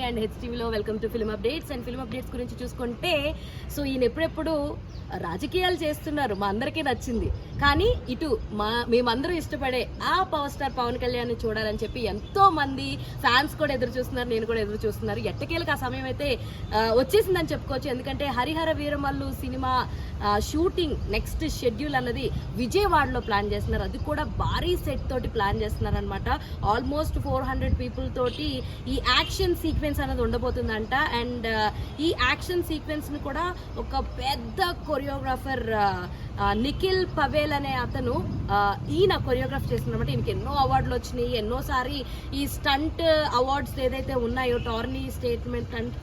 And హెచ్టీవీలో welcome to film updates. And film updates గురించి చూసుకుంటే సో ఈయన ఎప్పుడెప్పుడు రాజకీయాలు చేస్తున్నారు, మా అందరికీ నచ్చింది. కానీ ఇటు మేమందరూ ఇష్టపడే ఆ పవర్ స్టార్ పవన్ కళ్యాణ్ చూడాలని చెప్పి ఎంతో మంది ఫ్యాన్స్ కూడా ఎదురు చూస్తున్నారు, నేను కూడా ఎదురు చూస్తున్నారు. ఎట్టకేలకు ఆ సమయం అయితే వచ్చేసిందని చెప్పుకోవచ్చు. ఎందుకంటే Harihara Veeramallu cinema shooting next schedule అన్నది విజయవాడలో ప్లాన్ చేస్తున్నారు. అది కూడా భారీ సెట్ తోటి ప్లాన్ చేస్తున్నారు అనమాట. ఆల్మోస్ట్ 400 పీపుల్ తోటి ఈ యాక్షన్ సీక్వెన్స్ అనేది ఉండబోతుందంట. అండ్ ఈ యాక్షన్ సీక్వెన్స్ ని కూడా ఒక పెద్ద కొరియోగ్రాఫర్ నిఖిల్ పవేల్ అనే అతను ఈయన కొరియోగ్రాఫ్ చేస్తున్నమాట. ఈయనకి ఎన్నో అవార్డులు వచ్చినాయి, ఎన్నోసారి ఈ స్టంట్ అవార్డ్స్ ఏదైతే ఉన్నాయో టోర్నీ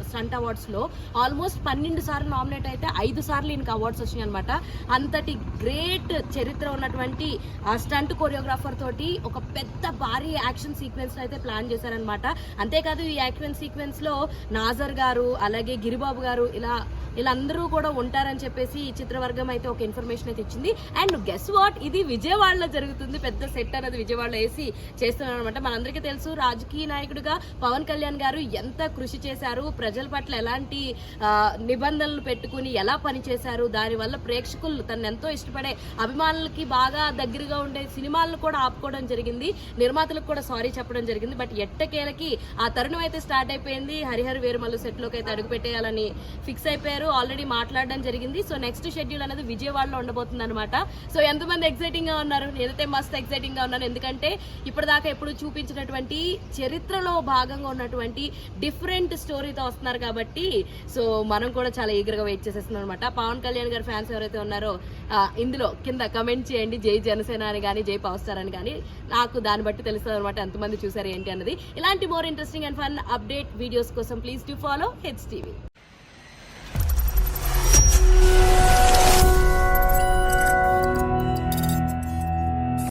స్టంట్ అవార్డ్స్ లో ఆల్మోస్ట్ 12 సార్లు నామినేట్ అయితే 5 సార్లు ఈయనకి అవార్డ్స్ వచ్చినాయి అనమాట. అంతటి గ్రేట్ చరిత్ర ఉన్నటువంటి స్టంట్ కొరియోగ్రాఫర్ తోటి ఒక పెద్ద భారీ యాక్షన్ సీక్వెన్స్ అయితే ప్లాన్ చేశారనమాట. అంతేకాదు ఈ యాక్షన్ సీక్వెన్స్ లో నాజర్ గారు అలాగే గిరిబాబు గారు వీళ్ళందరూ కూడా ఉంటారని చెప్పేసి ఈ చిత్రవర్గం అయితే ఒక ఇన్ఫర్మేషన్ అయితే ఇచ్చింది. అండ్ గెస్ వాట్, ఇది విజయవాడలో జరుగుతుంది. పెద్ద సెట్ అనేది విజయవాడలో వేసి చేస్తున్నారు అనమాట. మనందరికీ తెలుసు రాజకీయ నాయకుడిగా పవన్ కళ్యాణ్ గారు ఎంత కృషి చేశారు, ప్రజల పట్ల ఎలాంటి నిబంధనలు పెట్టుకుని ఎలా పనిచేశారు, దానివల్ల ప్రేక్షకులు తను ఎంతో ఇష్టపడే అభిమానులకి బాగా దగ్గరగా ఉండే సినిమాలను కూడా ఆపుకోవడం జరిగింది. నిర్మాతలకు కూడా సారీ చెప్పడం జరిగింది. బట్ ఎట్టకేలకి ఆ తరుణం అయితే స్టార్ట్ అయిపోయింది. హరిహర వీరమల్లు సెట్ లోకి అయితే అడుగు పెట్టేయాలని ఫిక్స్ అయిపోయారు. ఆల్రెడీ మాట్లాడడం జరిగింది. సో నెక్స్ట్ షెడ్యూల్ అనేది విజయవాడలో ఉండబోతుంది అనమాట. సో ఎంతమంది ఎక్సైటింగ్ గా ఉన్నారు? నేనైతే మస్త్ ఎక్సైటింగ్ గా ఉన్నాను. ఎందుకంటే ఇప్పటిదాకా ఎప్పుడు చూపించినటువంటి చరిత్రలో భాగంగా ఉన్నటువంటి డిఫరెంట్ స్టోరీతో వస్తున్నారు కాబట్టి సో మనం కూడా చాలా ఈగర్ గా వెయిట్ చేసేస్తున్నాం అనమాట. పవన్ కళ్యాణ్ గారి ఫ్యాన్స్ ఎవరైతే ఉన్నారో ఇందులో కింద కమెంట్ చేయండి, జై జనసేన అని కానీ జై పవర్ స్టార్ అని కానీ. నాకు దాన్ని బట్టి తెలుస్తుంది అనమాట ఎంతమంది చూసారు ఏంటి అన్నది. ఇలాంటి more interesting and fun update videos కోసం ప్లీజ్ డు ఫాలో హెచ్టీవీ.